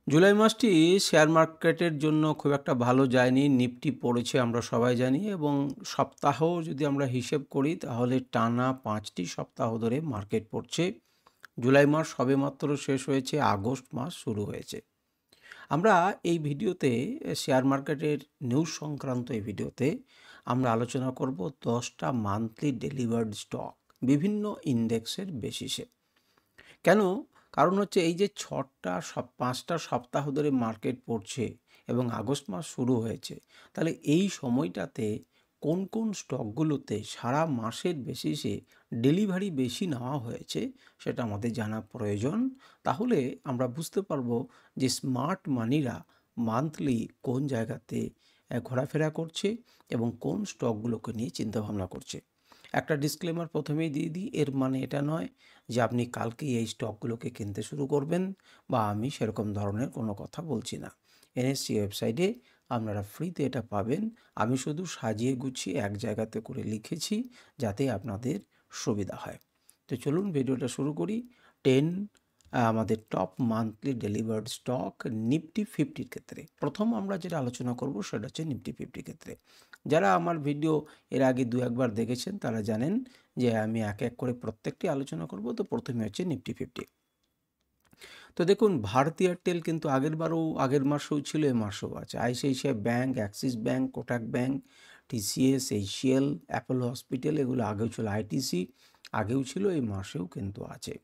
জুলাই মাসটি শেয়ার মার্কেটের জন্য খুব একটা ভালো যায়নি। নিফটি পড়েছে আমরা সবাই জানি এবং সপ্তাহ যদি আমরা হিসেব করি তাহলে টানা ৫টি সপ্তাহ ধরে মার্কেট পড়ছে। জুলাই মাস সবেমাত্র শেষ হয়েছে, আগস্ট মাস শুরু হয়েছে। আমরা এই ভিডিওতে শেয়ার মার্কেটের নিউজ সংক্রান্ত এই ভিডিওতে আমরা আলোচনা করব 10টা মান্থলি ডেলিভার্ড স্টক বিভিন্ন ইন্ডেক্সের বেসিসে। কেন? কারণ হচ্ছে এই যে ৫টা সপ্তাহ ধরে মার্কেট পড়ছে এবং আগস্ট মাস শুরু হয়েছে, তাহলে এই সময়টাতে কোন কোন স্টকগুলোতে সারা মাসের বেসিসে ডেলিভারি বেশি নেওয়া হয়েছে সেটা আমাদের জানা প্রয়োজন। তাহলে আমরা বুঝতে পারবো যে স্মার্ট মানিরা মান্থলি কোন জায়গাতে ঘোরাফেরা করছে এবং কোন স্টকগুলোকে নিয়ে চিন্তাভাবনা করছে। একটা ডিসক্লেমার প্রথমেই দিয়ে দিই, এর মানে এটা নয় যে আপনি কালকেই এই স্টকগুলোকে কিনতে শুরু করবেন বা আমি সেরকম ধরনের কোনো কথা বলছি না। এনএসসি ওয়েবসাইটে আপনারা ফ্রিতে এটা পাবেন। আমি শুধু সাজিয়ে গুছিয়ে এক জায়গাতে করে লিখেছি যাতে আপনাদের সুবিধা হয়। তো চলুন ভিডিওটা শুরু করি। আমাদের top monthly delivered stock Nifty 50-র ক্ষেত্রে প্রথম আমরা যেটা আলোচনা করব সেটা হচ্ছে নিফটি 50 ক্ষেত্রে। যারা আমার ভিডিও এর আগে দু একবার দেখেছেন তারা জানেন যে আমি এক এক করে প্রত্যেকটি আলোচনা করব। তো প্রথমে হচ্ছে নিফটি 50। তো দেখুন, ভারতী এয়ারটেল কিন্তু আগের মাসেও ছিল, এ মাসেও আছে। ICICI bank, Axis bank, Kotak bank, TCS, HCL, Apollo hospital এগুলো আগেও ছিল। আইটিসি আগেও ছিল, এই মাসেও কিন্তু আছে।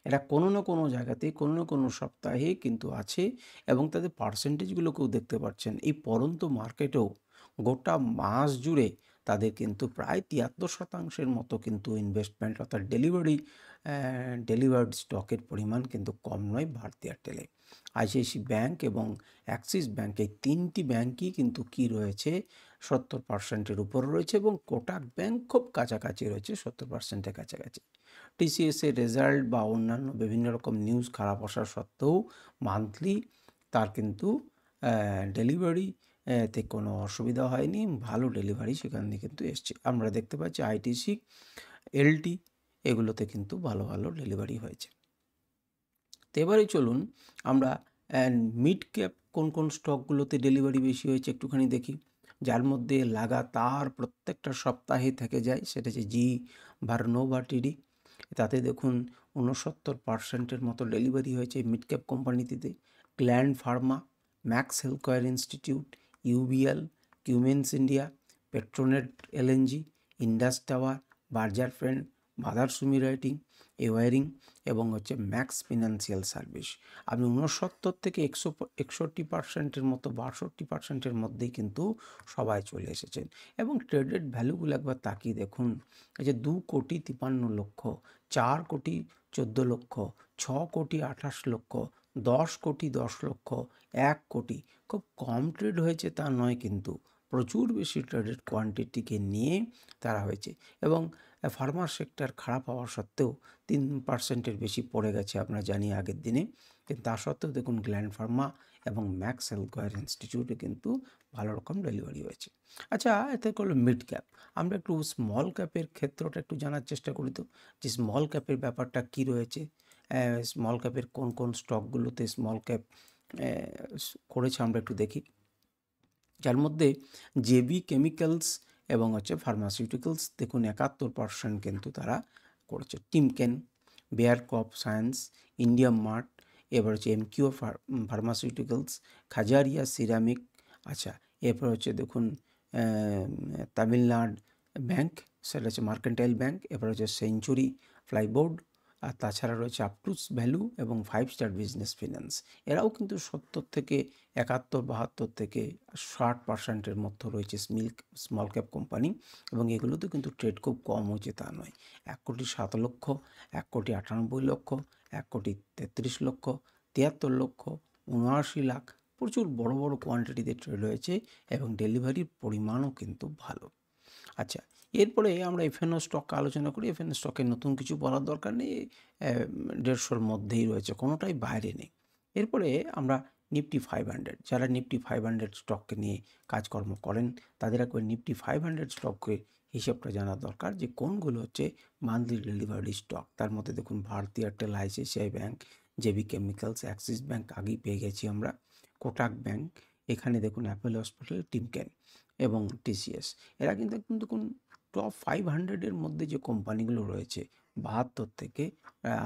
এরা কোনো না কোনো জায়গাতে কোনো না কোনো সপ্তাহে কিন্তু আছে এবং তাদের পার্সেন্টেজগুলোকেও দেখতে পাচ্ছেন। এই পড়ন্ত মার্কেটেও গোটা মাস জুড়ে তাদের কিন্তু প্রায় 73% মতো কিন্তু ইনভেস্টমেন্ট অর্থাৎ ডেলিভার্ড স্টকের পরিমাণ কিন্তু কম নয় ভারতী এয়ারটেলে। আইসিআইসি ব্যাঙ্ক এবং অ্যাক্সিস ব্যাঙ্ক এই তিনটি ব্যাঙ্কই কিন্তু কি রয়েছে 70%-এর উপর রয়েছে এবং কোটাক ব্যাঙ্ক খুব কাছাকাছি রয়েছে 70%-এর কাছাকাছি। টিসিএসের রেজাল্ট বা অন্যান্য বিভিন্ন রকম নিউজ খারাপ আসা সত্ত্বেও মান্থলি তার কিন্তু ডেলিভারি তে কোনো অসুবিধা হয়নি, ভালো ডেলিভারি সেখান থেকে কিন্তু এসছে। আমরা দেখতে পাচ্ছি আইটিসি, এলটি এগুলোতে কিন্তু ভালো ভালো ডেলিভারি হয়েছে। তো এবারে চলুন আমরা মিড ক্যাপ কোন কোন স্টকগুলোতে ডেলিভারি বেশি হয়েছে একটুখানি দেখি। যার মধ্যে লাগাতার প্রত্যেকটা সপ্তাহে থেকে যায় সেটা হচ্ছে জি ভার্নোভা টিডি। তাতে দেখুন 69%-এর মতো ডেলিভারি হয়েছে মিড ক্যাপ কোম্পানিটিতে। Gland Pharma, Max Healthcare Institute, UBL, Cummins India, Petronet LNG, Indus Tower, Berger friend, Motherson Sumi writing, wiring এবং হচ্ছে ম্যাক্স ফিনান্সিয়াল সার্ভিস। আপনি 69 থেকে 61% মতো 62%-এর মধ্যেই কিন্তু সবাই চলে এসেছেন এবং ট্রেডেড ভ্যালুগুলো একবার তাকিয়ে দেখুন। এই যে 2,53,00,000, 4,14,00,000, 6,28,00,000, 10,10,00,000, 1,00,00,000 খুব কম ট্রেড হয়েছে তা নয়, কিন্তু প্রচুর বেশি ট্রেডেড কোয়ান্টিটিকে নিয়ে তারা হয়েছে এবং ফার্মার সেক্টর খারাপ হওয়া সত্ত্বেও 3%-এর বেশি পড়ে গেছে আমরা জানি আগের দিনে, কিন্তু তা সত্ত্বেও দেখুন গ্ল্যান্ড ফার্মা এবং ম্যাক্স হেলথকেয়ার ইনস্টিটিউটে কিন্তু ভালো রকম ডেলিভারি হয়েছে। আচ্ছা, এতে করলো মিড ক্যাপ। আমরা একটু স্মল ক্যাপের ক্ষেত্রটা একটু জানার চেষ্টা করি তো, যে স্মল ক্যাপের ব্যাপারটা কী রয়েছে। স্মল ক্যাপের কোন কোন স্টকগুলোতে স্মল ক্যাপ করেছে আমরা একটু দেখি। যার মধ্যে জেবি কেমিক্যালস এবং হচ্ছে ফার্মাসিউটিক্যালস দেখুন 71% কিন্তু তারা করেছে। Timken, Bayer Crop Science, India Mart, এবার হচ্ছে এমকিউ ফার্মাসিউটিক্যালস, খাজারিয়া সিরামিক। আচ্ছা, এরপর হচ্ছে দেখুন তামিলনাড় ব্যাংক, সেটা হচ্ছে মার্কেন্টাইল ব্যাংক। এরপর হচ্ছে সেঞ্চুরি ফ্লাইবোর্ড, আর তাছাড়া রয়েছে আপটুস ভ্যালু এবং 5 স্টার বিজনেস ফিন্যান্স। এরাও কিন্তু 70 থেকে 71, 72 থেকে 60%-এর মধ্যে রয়েছে স্মল ক্যাপ কোম্পানি এবং এগুলোতে কিন্তু ট্রেড খুব কম হয়েছে তা নয়। 1,07,00,000, 1,98,00,000, 1,33,00,000, 73,00,000, 79,00,000 প্রচুর বড় বড় কোয়ান্টিটিতে ট্রেড হয়েছে এবং ডেলিভারির পরিমাণও কিন্তু ভালো। আচ্ছা, এরপরে আমরা এফএনও স্টক আলোচনা করি। এফএনও স্টকের নতুন কিছু বলার দরকার নেই, 150-র মধ্যেই রয়েছে, কোনোটাই বাইরে নেই। এরপরে আমরা নিফটি 500, যারা নিফটি 500 স্টককে নিয়ে কাজকর্ম করেন তাদের একবার নিফটি 500 স্টকের হিসেবটা জানা দরকার যে কোনগুলো হচ্ছে মান্থলি ডেলিভারি স্টক। তার মধ্যে দেখুন Bharti Airtel, ICICI Bank, JB Chemicals, Axis Bank আগেই পেয়ে গেছি আমরা, কোটাক ব্যাঙ্ক, এখানে দেখুন অ্যাপেলো হসপিটাল, টিমকেন এবং টিসিএস। এরা কিন্তু একদম দেখুন টপ 500-এর মধ্যে যে কোম্পানিগুলো রয়েছে, 72 থেকে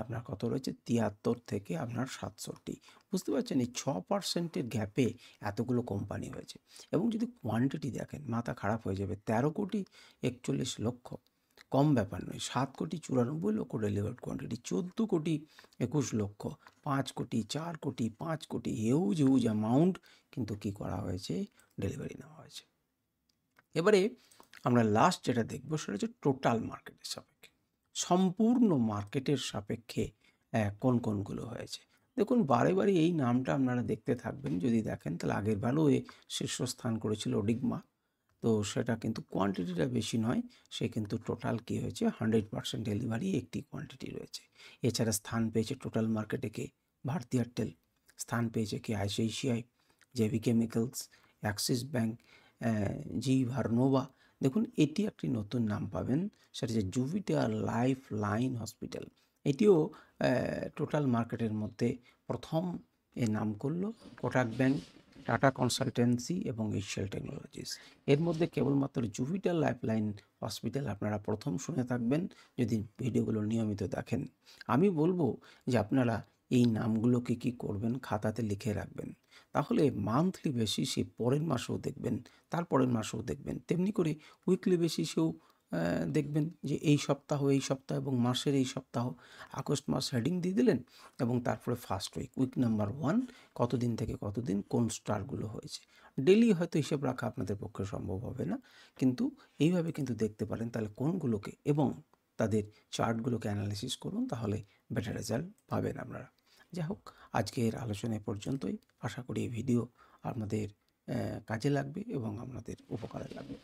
আপনার কত রয়েছে, 73 থেকে আপনার 67। বুঝতে পারছেন, এই 6%-এর গ্যাপে এতগুলো কোম্পানি হয়েছে। এবং যদি কোয়ান্টিটি দেখেন মাথা খারাপ হয়ে যাবে, 13,41,00,000, কম ব্যাপার নয়। 7,94,00,000 ডেলিভার্ড কোয়ান্টিটি, 14,21,00,000, 5 কোটি, 4 কোটি, 5 কোটি, হিউজ হিউজ অ্যামাউন্ট কিন্তু কী করা হয়েছে, ডেলিভারি নেওয়া হয়েছে। এবারে আমরা লাস্ট যেটা দেখব সেটা হচ্ছে টোটাল মার্কেটের সাপেক্ষে, সম্পূর্ণ মার্কেটের সাপেক্ষে কোনগুলো হয়েছে। দেখুন বারে বারে এই নামটা আপনারা দেখতে থাকবেন, যদি দেখেন তাহলে আগের বারও শীর্ষস্থান করেছিল ওডিগমা, তো সেটা কিন্তু কোয়ান্টিটিটা বেশি নয়, সে কিন্তু টোটাল কী হয়েছে 100% ডেলিভারি একটি কোয়ান্টিটি রয়েছে। এছাড়া স্থান পেয়েছে টোটাল মার্কেটে কে, ভারতী এয়ারটেল, স্থান পেয়েছে কে, ICICI, JB Chemicals, Axis Bank, G Vernova. দেখুন এটি একটি নতুন নাম পাবেন, সেটা হচ্ছে জুপিটার লাইফ লাইন হসপিটাল। এটিও টোটাল মার্কেটের মধ্যে প্রথম এর নাম করলো। কোটাক ব্যাঙ্ক, টাটা কনসালটেন্সি এবং এশিয়াল টেকনোলজিস। এর মধ্যে কেবলমাত্র জুপিটার লাইফলাইন হসপিটাল আপনারা প্রথম শুনে থাকবেন যদি ভিডিওগুলো নিয়মিত দেখেন। আমি বলবো যে আপনারা এই নামগুলোকে কি করবেন, খাতাতে লিখে রাখবেন, তাহলে মান্থলি বেসিসে পরের মাসেও দেখবেন, তারপরের মাসেও দেখবেন, তেমনি করে উইকলি বেসিসেও দেখবেন যে এই সপ্তাহ এবং মাসের এই সপ্তাহ, আগস্ট মাস হেডিং দিয়ে দিলেন এবং তারপরে ফার্স্ট উইক নাম্বার 1 কতদিন থেকে কতদিন কোন স্টারগুলো হয়েছে। ডেলি হয়তো হিসেব রাখা আপনাদের পক্ষে সম্ভব হবে না, কিন্তু এইভাবে কিন্তু দেখতে পারেন, তাহলে কোনগুলোকে এবং তাদের চার্টগুলোকে অ্যানালিসিস করুন, তাহলে বেটার রেজাল্ট পাবেন আপনারা। যাই হোক, আজকের আলোচনা পর্যন্তই। আশা করি এই ভিডিও আপনাদের কাজে লাগবে এবং আপনাদের উপকারে লাগবে।